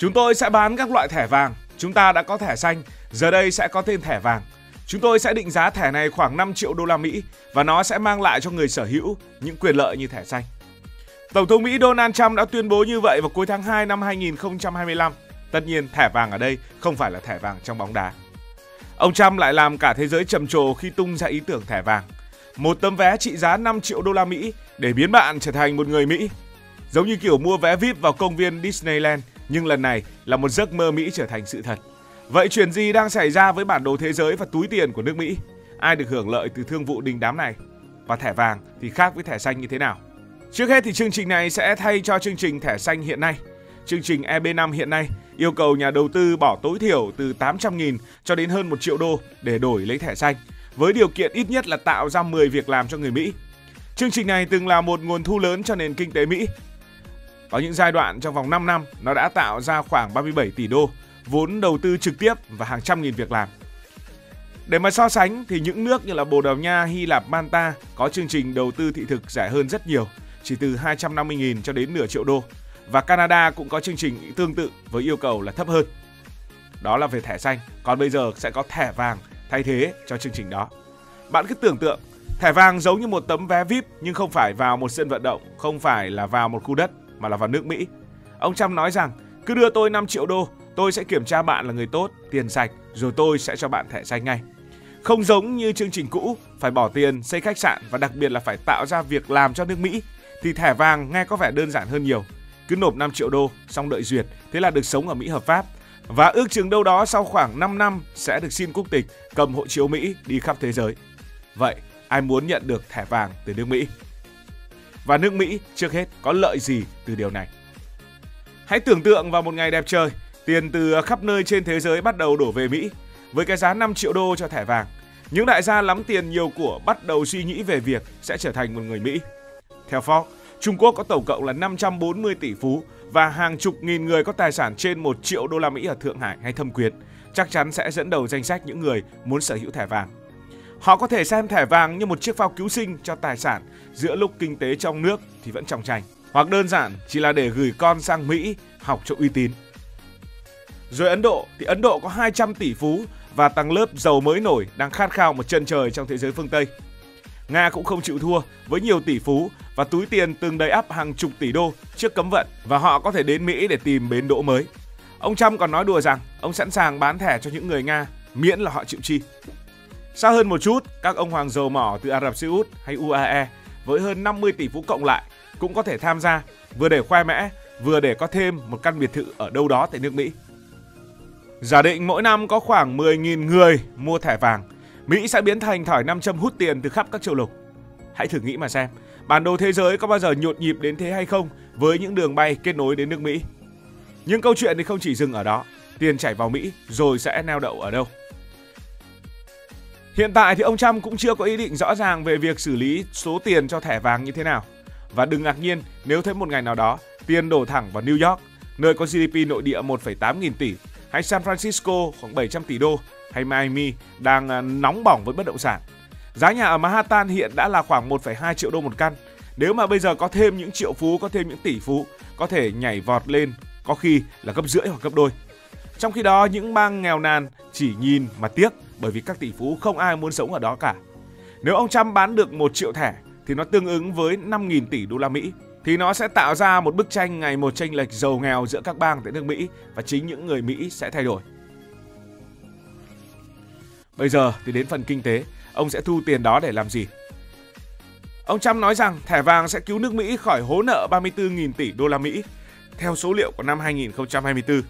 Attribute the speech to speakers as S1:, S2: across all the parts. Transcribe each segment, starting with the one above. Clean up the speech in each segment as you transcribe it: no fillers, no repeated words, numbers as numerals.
S1: Chúng tôi sẽ bán các loại thẻ vàng. Chúng ta đã có thẻ xanh, giờ đây sẽ có thêm thẻ vàng. Chúng tôi sẽ định giá thẻ này khoảng 5 triệu đô la Mỹ và nó sẽ mang lại cho người sở hữu những quyền lợi như thẻ xanh. Tổng thống Mỹ Donald Trump đã tuyên bố như vậy vào cuối tháng 2 năm 2025. Tất nhiên, thẻ vàng ở đây không phải là thẻ vàng trong bóng đá. Ông Trump lại làm cả thế giới trầm trồ khi tung ra ý tưởng thẻ vàng. Một tấm vé trị giá 5 triệu đô la Mỹ để biến bạn trở thành một người Mỹ. Giống như kiểu mua vé VIP vào công viên Disneyland, nhưng lần này là một giấc mơ Mỹ trở thành sự thật. Vậy chuyện gì đang xảy ra với bản đồ thế giới và túi tiền của nước Mỹ? Ai được hưởng lợi từ thương vụ đình đám này? Và thẻ vàng thì khác với thẻ xanh như thế nào? Trước hết thì chương trình này sẽ thay cho chương trình thẻ xanh hiện nay. Chương trình EB5 hiện nay yêu cầu nhà đầu tư bỏ tối thiểu từ 800.000 cho đến hơn 1 triệu đô để đổi lấy thẻ xanh, với điều kiện ít nhất là tạo ra 10 việc làm cho người Mỹ. Chương trình này từng là một nguồn thu lớn cho nền kinh tế Mỹ. Có những giai đoạn trong vòng 5 năm, nó đã tạo ra khoảng 37 tỷ đô, vốn đầu tư trực tiếp và hàng trăm nghìn việc làm. Để mà so sánh thì những nước như là Bồ Đào Nha, Hy Lạp, Malta có chương trình đầu tư thị thực rẻ hơn rất nhiều, chỉ từ 250.000 cho đến nửa triệu đô. Và Canada cũng có chương trình tương tự với yêu cầu là thấp hơn. Đó là về thẻ xanh, còn bây giờ sẽ có thẻ vàng thay thế cho chương trình đó. Bạn cứ tưởng tượng, thẻ vàng giống như một tấm vé VIP nhưng không phải vào một sân vận động, không phải là vào một khu đất mà là vào nước Mỹ. Ông Trump nói rằng, cứ đưa tôi 5 triệu đô, tôi sẽ kiểm tra bạn là người tốt, tiền sạch, rồi tôi sẽ cho bạn thẻ xanh ngay. Không giống như chương trình cũ, phải bỏ tiền, xây khách sạn và đặc biệt là phải tạo ra việc làm cho nước Mỹ, thì thẻ vàng nghe có vẻ đơn giản hơn nhiều. Cứ nộp 5 triệu đô, xong đợi duyệt, thế là được sống ở Mỹ hợp pháp. Và ước chừng đâu đó sau khoảng 5 năm sẽ được xin quốc tịch, cầm hộ chiếu Mỹ đi khắp thế giới. Vậy, ai muốn nhận được thẻ vàng từ nước Mỹ? Và nước Mỹ trước hết có lợi gì từ điều này? Hãy tưởng tượng vào một ngày đẹp trời, tiền từ khắp nơi trên thế giới bắt đầu đổ về Mỹ. Với cái giá 5 triệu đô cho thẻ vàng, những đại gia lắm tiền nhiều của bắt đầu suy nghĩ về việc sẽ trở thành một người Mỹ. Theo Forbes, Trung Quốc có tổng cộng là 540 tỷ phú và hàng chục nghìn người có tài sản trên 1 triệu đô la Mỹ ở Thượng Hải hay Thâm Quyến, chắc chắn sẽ dẫn đầu danh sách những người muốn sở hữu thẻ vàng. Họ có thể xem thẻ vàng như một chiếc phao cứu sinh cho tài sản giữa lúc kinh tế trong nước thì vẫn chòng chành, hoặc đơn giản chỉ là để gửi con sang Mỹ học cho uy tín. Rồi Ấn Độ thì Ấn Độ có 200 tỷ phú và tầng lớp giàu mới nổi đang khát khao một chân trời trong thế giới phương Tây. Nga cũng không chịu thua với nhiều tỷ phú và túi tiền từng đầy ắp hàng chục tỷ đô trước cấm vận, và họ có thể đến Mỹ để tìm bến đỗ mới. Ông Trump còn nói đùa rằng ông sẵn sàng bán thẻ cho những người Nga miễn là họ chịu chi. Xa hơn một chút, các ông hoàng dầu mỏ từ Ả Rập Xê Út hay UAE với hơn 50 tỷ phú cộng lại cũng có thể tham gia, vừa để khoe mẽ, vừa để có thêm một căn biệt thự ở đâu đó tại nước Mỹ. Giả định mỗi năm có khoảng 10.000 người mua thẻ vàng, Mỹ sẽ biến thành thỏi nam châm hút tiền từ khắp các châu lục. Hãy thử nghĩ mà xem, bản đồ thế giới có bao giờ nhộn nhịp đến thế hay không với những đường bay kết nối đến nước Mỹ? Nhưng câu chuyện thì không chỉ dừng ở đó, tiền chảy vào Mỹ rồi sẽ neo đậu ở đâu? Hiện tại thì ông Trump cũng chưa có ý định rõ ràng về việc xử lý số tiền cho thẻ vàng như thế nào. Và đừng ngạc nhiên nếu thấy một ngày nào đó tiền đổ thẳng vào New York, nơi có GDP nội địa 1,8 nghìn tỷ, hay San Francisco khoảng 700 tỷ đô, hay Miami đang nóng bỏng với bất động sản. Giá nhà ở Manhattan hiện đã là khoảng 1,2 triệu đô một căn. Nếu mà bây giờ có thêm những triệu phú, có thêm những tỷ phú, có thể nhảy vọt lên, có khi là gấp rưỡi hoặc gấp đôi. Trong khi đó, những bang nghèo nàn chỉ nhìn mà tiếc, bởi vì các tỷ phú không ai muốn sống ở đó cả. Nếu ông Trump bán được 1 triệu thẻ thì nó tương ứng với 5.000 tỷ đô la Mỹ, thì nó sẽ tạo ra một bức tranh ngày một chênh lệch giàu nghèo giữa các bang tại nước Mỹ, và chính những người Mỹ sẽ thay đổi. Bây giờ thì đến phần kinh tế, ông sẽ thu tiền đó để làm gì? Ông Trump nói rằng thẻ vàng sẽ cứu nước Mỹ khỏi hố nợ 34.000 tỷ đô la Mỹ theo số liệu của năm 2024.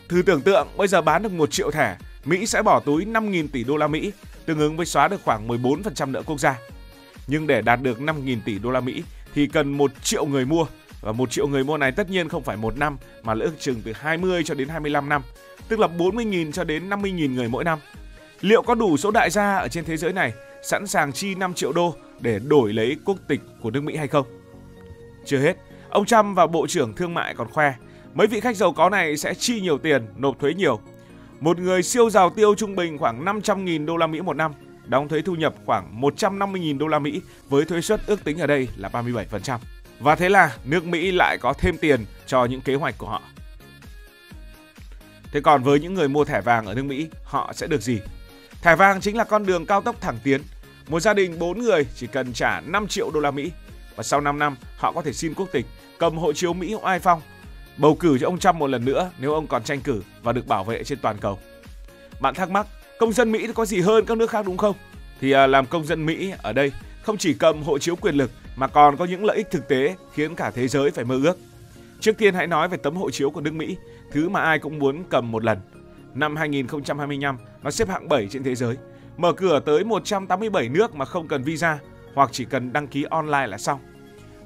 S1: Thử tưởng tượng bây giờ bán được 1 triệu thẻ, Mỹ sẽ bỏ túi 5.000 tỷ đô la Mỹ, tương ứng với xóa được khoảng 14% nợ quốc gia. Nhưng để đạt được 5.000 tỷ đô la Mỹ thì cần 1 triệu người mua, và 1 triệu người mua này tất nhiên không phải một năm mà là ước chừng từ 20 cho đến 25 năm, tức là 40.000 cho đến 50.000 người mỗi năm. Liệu có đủ số đại gia ở trên thế giới này sẵn sàng chi 5 triệu đô để đổi lấy quốc tịch của nước Mỹ hay không? Chưa hết, ông Trump và Bộ trưởng Thương mại còn khoe mấy vị khách giàu có này sẽ chi nhiều tiền, nộp thuế nhiều. Một người siêu giàu tiêu trung bình khoảng 500.000 đô la Mỹ một năm, đóng thuế thu nhập khoảng 150.000 đô la Mỹ với thuế suất ước tính ở đây là 37%. Và thế là nước Mỹ lại có thêm tiền cho những kế hoạch của họ. Thế còn với những người mua thẻ vàng ở nước Mỹ, họ sẽ được gì? Thẻ vàng chính là con đường cao tốc thẳng tiến. Một gia đình 4 người chỉ cần trả 5 triệu đô la Mỹ và sau 5 năm họ có thể xin quốc tịch, cầm hộ chiếu Mỹ oai phong, bầu cử cho ông Trump một lần nữa nếu ông còn tranh cử và được bảo vệ trên toàn cầu. Bạn thắc mắc, công dân Mỹ có gì hơn các nước khác đúng không? Thì làm công dân Mỹ ở đây không chỉ cầm hộ chiếu quyền lực mà còn có những lợi ích thực tế khiến cả thế giới phải mơ ước. Trước tiên hãy nói về tấm hộ chiếu của nước Mỹ, thứ mà ai cũng muốn cầm một lần. Năm 2025, nó xếp hạng 7 trên thế giới, mở cửa tới 187 nước mà không cần visa hoặc chỉ cần đăng ký online là xong.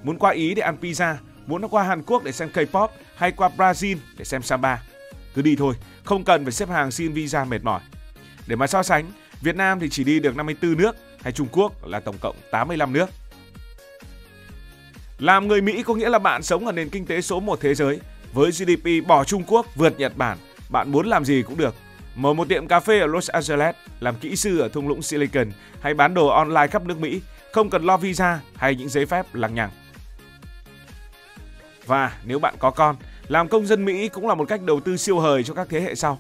S1: Muốn qua Ý để ăn pizza, muốn qua Hàn Quốc để xem K-pop hay qua Brazil để xem samba, cứ đi thôi, không cần phải xếp hàng xin visa mệt mỏi. Để mà so sánh, Việt Nam thì chỉ đi được 54 nước, hay Trung Quốc là tổng cộng 85 nước. Làm người Mỹ có nghĩa là bạn sống ở nền kinh tế số 1 thế giới, với GDP bỏ Trung Quốc vượt Nhật Bản, bạn muốn làm gì cũng được. Mở một tiệm cà phê ở Los Angeles, làm kỹ sư ở thung lũng Silicon hay bán đồ online khắp nước Mỹ, không cần lo visa hay những giấy phép lằng nhằng. Và nếu bạn có con, làm công dân Mỹ cũng là một cách đầu tư siêu hời cho các thế hệ sau.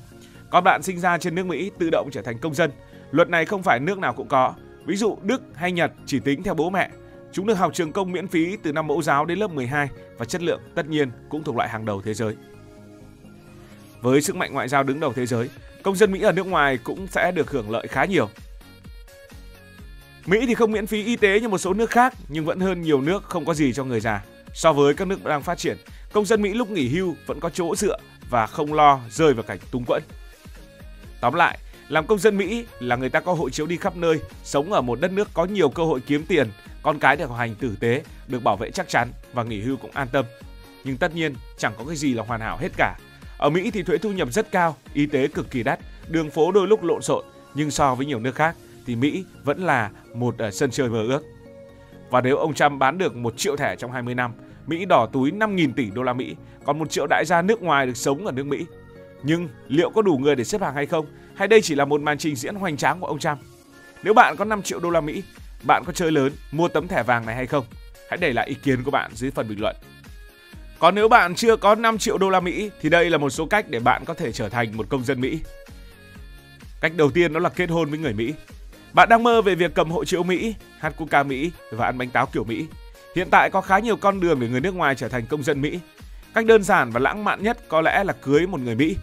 S1: Con bạn sinh ra trên nước Mỹ tự động trở thành công dân. Luật này không phải nước nào cũng có. Ví dụ Đức hay Nhật chỉ tính theo bố mẹ. Chúng được học trường công miễn phí từ năm mẫu giáo đến lớp 12 và chất lượng tất nhiên cũng thuộc loại hàng đầu thế giới. Với sức mạnh ngoại giao đứng đầu thế giới, công dân Mỹ ở nước ngoài cũng sẽ được hưởng lợi khá nhiều. Mỹ thì không miễn phí y tế như một số nước khác nhưng vẫn hơn nhiều nước không có gì cho người già. So với các nước đang phát triển, công dân Mỹ lúc nghỉ hưu vẫn có chỗ dựa và không lo rơi vào cảnh túng quẫn. Tóm lại, làm công dân Mỹ là người ta có hộ chiếu đi khắp nơi, sống ở một đất nước có nhiều cơ hội kiếm tiền, con cái được học hành tử tế, được bảo vệ chắc chắn và nghỉ hưu cũng an tâm. Nhưng tất nhiên chẳng có cái gì là hoàn hảo hết cả. Ở Mỹ thì thuế thu nhập rất cao, y tế cực kỳ đắt, đường phố đôi lúc lộn xộn, nhưng so với nhiều nước khác thì Mỹ vẫn là một sân chơi mơ ước. Và nếu ông Trump bán được 1 triệu thẻ trong 20 năm, Mỹ đỏ túi 5.000 tỷ đô la Mỹ, còn 1 triệu đại gia nước ngoài được sống ở nước Mỹ. Nhưng liệu có đủ người để xếp hàng hay không? Hay đây chỉ là một màn trình diễn hoành tráng của ông Trump? Nếu bạn có 5 triệu đô la Mỹ, bạn có chơi lớn mua tấm thẻ vàng này hay không? Hãy để lại ý kiến của bạn dưới phần bình luận. Còn nếu bạn chưa có 5 triệu đô la Mỹ thì đây là một số cách để bạn có thể trở thành một công dân Mỹ. Cách đầu tiên đó là kết hôn với người Mỹ. Bạn đang mơ về việc cầm hộ chiếu Mỹ, hát quốc ca Mỹ và ăn bánh táo kiểu Mỹ. Hiện tại có khá nhiều con đường để người nước ngoài trở thành công dân Mỹ. Cách đơn giản và lãng mạn nhất có lẽ là cưới một người Mỹ.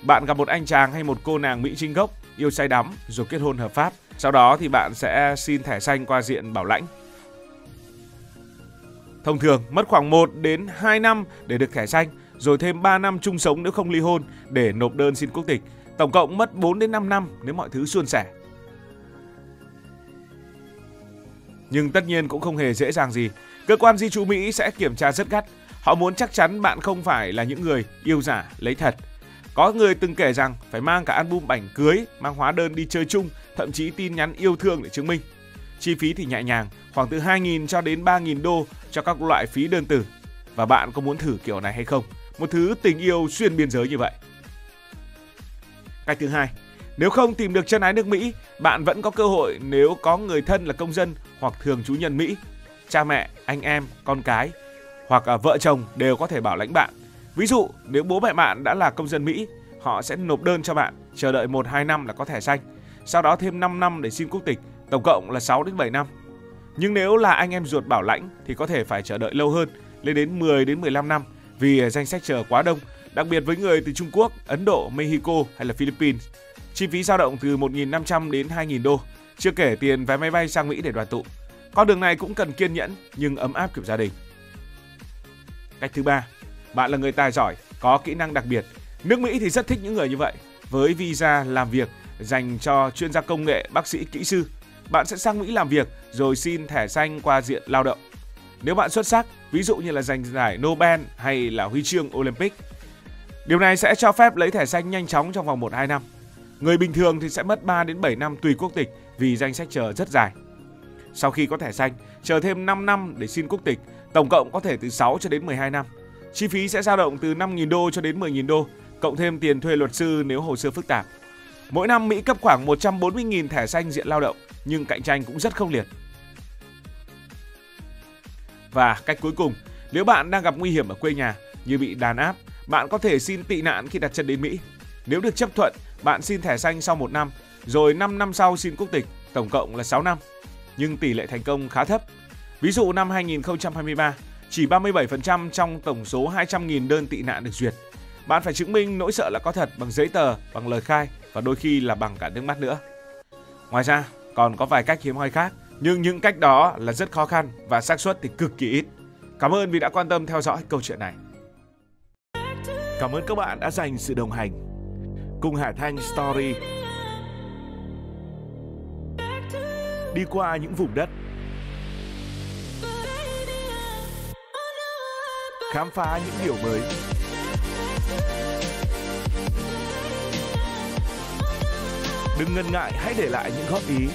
S1: Bạn gặp một anh chàng hay một cô nàng Mỹ chính gốc, yêu say đắm rồi kết hôn hợp pháp. Sau đó thì bạn sẽ xin thẻ xanh qua diện bảo lãnh. Thông thường mất khoảng 1 đến 2 năm để được thẻ xanh, rồi thêm 3 năm chung sống nếu không ly hôn để nộp đơn xin quốc tịch. Tổng cộng mất 4 đến 5 năm nếu mọi thứ suôn sẻ. Nhưng tất nhiên cũng không hề dễ dàng gì. Cơ quan di trú Mỹ sẽ kiểm tra rất gắt. Họ muốn chắc chắn bạn không phải là những người yêu giả, lấy thật. Có người từng kể rằng phải mang cả album ảnh cưới, mang hóa đơn đi chơi chung, thậm chí tin nhắn yêu thương để chứng minh. Chi phí thì nhẹ nhàng, khoảng từ 2.000 cho đến 3.000 đô cho các loại phí đơn từ. Và bạn có muốn thử kiểu này hay không? Một thứ tình yêu xuyên biên giới như vậy. Cách thứ hai, nếu không tìm được chân ái nước Mỹ, bạn vẫn có cơ hội nếu có người thân là công dân hoặc thường trú nhân Mỹ. Cha mẹ, anh em, con cái hoặc vợ chồng đều có thể bảo lãnh bạn. Ví dụ, nếu bố mẹ bạn đã là công dân Mỹ, họ sẽ nộp đơn cho bạn, chờ đợi 1-2 năm là có thẻ xanh. Sau đó thêm 5 năm để xin quốc tịch, tổng cộng là 6 đến 7 năm. Nhưng nếu là anh em ruột bảo lãnh thì có thể phải chờ đợi lâu hơn, lên đến 10 đến 15 năm vì danh sách chờ quá đông, đặc biệt với người từ Trung Quốc, Ấn Độ, Mexico hay là Philippines. Chi phí dao động từ 1.500 đến 2.000 đô, chưa kể tiền vé máy bay sang Mỹ để đoàn tụ. Con đường này cũng cần kiên nhẫn nhưng ấm áp kiểu gia đình. Cách thứ ba, bạn là người tài giỏi, có kỹ năng đặc biệt. Nước Mỹ thì rất thích những người như vậy. Với visa làm việc dành cho chuyên gia công nghệ, bác sĩ, kỹ sư, bạn sẽ sang Mỹ làm việc rồi xin thẻ xanh qua diện lao động. Nếu bạn xuất sắc, ví dụ như là giành giải Nobel hay là huy chương Olympic, điều này sẽ cho phép lấy thẻ xanh nhanh chóng trong vòng 1-2 năm. Người bình thường thì sẽ mất 3 đến 7 năm tùy quốc tịch vì danh sách chờ rất dài. Sau khi có thẻ xanh, chờ thêm 5 năm để xin quốc tịch, tổng cộng có thể từ 6 cho đến 12 năm. Chi phí sẽ dao động từ 5.000 đô cho đến 10.000 đô, cộng thêm tiền thuê luật sư nếu hồ sơ phức tạp. Mỗi năm Mỹ cấp khoảng 140.000 thẻ xanh diện lao động, nhưng cạnh tranh cũng rất khốc liệt. Và cách cuối cùng, nếu bạn đang gặp nguy hiểm ở quê nhà như bị đàn áp, bạn có thể xin tị nạn khi đặt chân đến Mỹ. Nếu được chấp thuận, bạn xin thẻ xanh sau 1 năm, rồi 5 năm sau xin quốc tịch, tổng cộng là 6 năm. Nhưng tỷ lệ thành công khá thấp. Ví dụ năm 2023, chỉ 37% trong tổng số 200.000 đơn tị nạn được duyệt. Bạn phải chứng minh nỗi sợ là có thật bằng giấy tờ, bằng lời khai và đôi khi là bằng cả nước mắt nữa. Ngoài ra, còn có vài cách hiếm hoi khác, nhưng những cách đó là rất khó khăn và xác suất thì cực kỳ ít. Cảm ơn vì đã quan tâm theo dõi câu chuyện này. Cảm ơn các bạn đã dành sự đồng hành cùng Hải Thanh Story. Đi qua những vùng đất, khám phá những điều mới. Đừng ngần ngại, hãy để lại những góp ý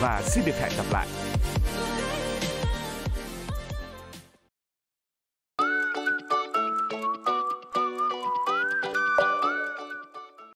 S1: và xin được hẹn gặp lại.